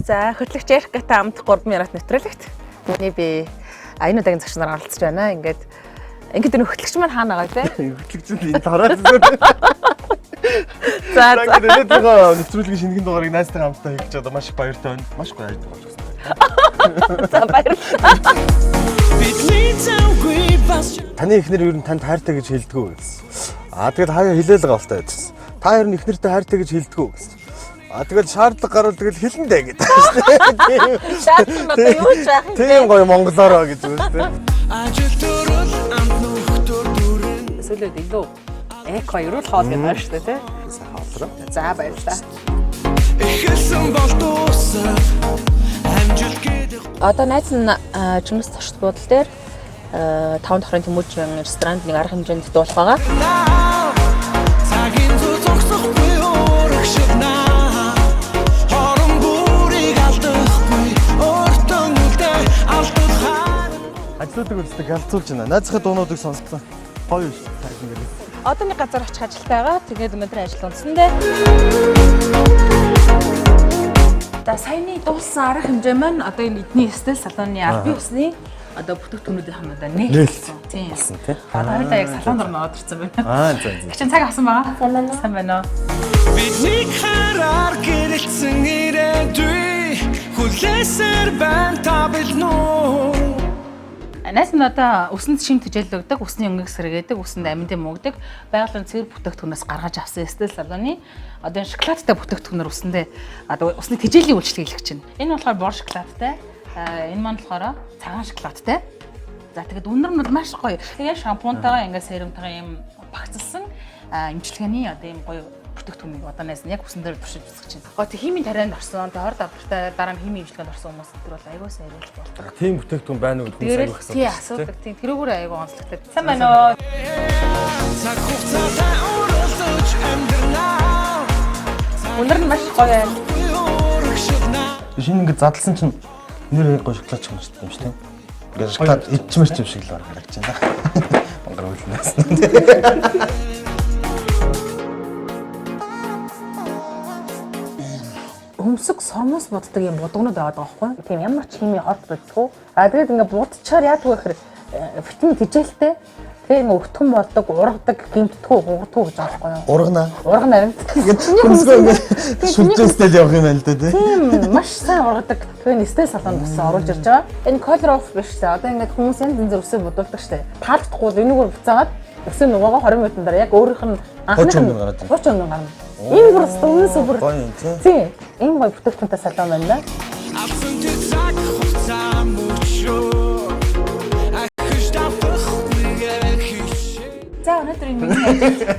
За хөтлөгч Эрикатай хамт 3 минут нэвтрүүлэгт. Миний би аюунуудын цагш нар оролцож байна. Ингээд энэ хөтлөгч маань хаана байгаа вэ? Хөтлөгч нь энэ тараад. За тэгээд нөгөө нэвтрүүлгийн шинэхэн дугаарыг найзтайгаа хамтдаа хийж байгаа маш их баяртай байна. Маш гоё ажиллаж байгаа гэсэн. За баярлалаа. Таны эхнэр ер нь танд хайртай гэж хэлдэггүй гэсэн. Тэгэл хаяа хэлээл байгаа болтой гэсэн. Та хоёр нь эхнэртэй хайртай гэж хэлдэггүй гэсэн. Тэгэл шаардлага гарвал тэгэл хэлэндэ гэдэг шүү дээ. Шаардлага одоо юу ч яах юм. Тийм гоё монголоор гэж үү шүү дээ. Эсвэл илүү эко ерөөл хоол гэдэг байна шүү дээ тий. Хаалраа. За баярлалаа. Одоо найз нь Чимээс зочд буудлын дээр 5 давхрын Тэмүүжин ресторанд нэг арга хэмжээнд дуулах байгаа. Ажлуудыг үздэг галзуулж байна. Найзынхаа дуунуудыг сонсгосон. Гоё шүү дээ. Одоо нэг газар очих ажилтай байгаа. Тэгээд өнөөдөр ажил унтсандээ. За саяны дуулсан арга хэмжээ маань одоо энэ эдний стил салооны албан ёсны одоо бүтээгдэхүүнүүдийн хамаатаа нээлтсэн. Тийм. Одоо яг салонд орно ордорсон байна. За. Чин цаг авсан байгаа. Сайн байна уу? Бидний хараар гэрэлсэн ирээдүй хүлээсээр байна та билнүү. Найз нь одоо өсөнд шим төжөөл өгдөг, өсний өнгөг сэргээдэг, өсөнд аминдын мөгдөг, байгалийн цэгэр бүтээгдэхүүнээс гаргаж авсан стил салооны одоо энэ шоколадтай бүтээгдэхүүнээр өсөндөө одоо усны тэжээлийн үйлчлэгийг хэлж байна. Энэ болохоор бор шоколадтай, энэ маань болохоор цагаан шоколадтай. За тэгээд үнэр нь бол маш гоё. Тэгээд шампунтайгаа ингээд серумтайгаа юм багцлсан эмчилгээний одоо юм гоё бүтээгдэхүүнийг одоо найз нь яг үсэн дээр туршиж үзэж байна. Гоо тэг химийн тарианд орсон, тэг хор давтартай дараа нь химийн эмчилгээнд орсон хүмүүс тэр бол аягүй сайн ярьж болдог. Тийм бүтээгдэхүүн байна уу гэж аягүй асуудаг. Тийм асуудаг. Тийм тэрүүгээр аягүй онцлогтой. Сайн байна уу? Өнөр нь маш гоё байна. Шинэ ингээд задлсан чинь нэр гоё шоколад ч юм шүү дээ. Ингээд шоколад идчмэр ч юм шиг л харагдаж байна. Монгол үйлнээс. Өмсөг сормоос буддаг юм будгнууд байгаа байхгүй. Тийм ямар ч химийн хот боддгоо. Тэгээд ингээ будчаар яадаг вэ гэхээр витамин тэжээлтэй. Тэгээ ингээ өгтгөн болдог, ургадаг, гимтдэггүй, гугдаггүй гэж байгаа байхгүй юу? Ургана. Ургана байна. Хүнсгөө ингээ шүлжээстэл явах юм байна л да тий. Тийм маш сайн ургадаг. Тэгээ стил салонд бас оруулж ирж байгаа. Энэ color off биш үү? Одоо ингээ хүмүүс янз янзэр өсөө бодуулдаг штэ. Таалдахгүй энэгээр буцаагаад өсөө нөгөөгөө 20 минутын дараа яг өөрийнх нь анхны 30 минут гарна. Энэ бүр үнэн супер. Тийм. Энэ гоё бүтээгдэхүүнтэй салон байна да. За өнөөдрийн миний ажил.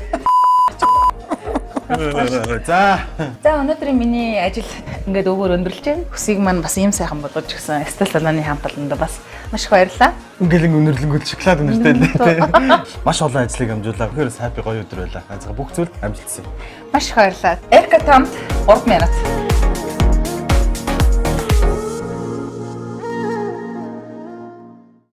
За өнөөдрийн миний ажил ингээд өгөр өндөрлж байна. Хүсийг маань бас ийм сайхан бодож гисэн. Стил салоны хамт олондоо бас маш их баярлалаа. Ингээл өнөрлөнгөл шоколад өнөртэй л тий. Маш олон ажлыг амжуулаа. Тэгэхээр happy гоё өдөр байлаа. Азга бүх зүйл амжилтсан. Маш их баярлалаа. Эрика тамт 3 минут.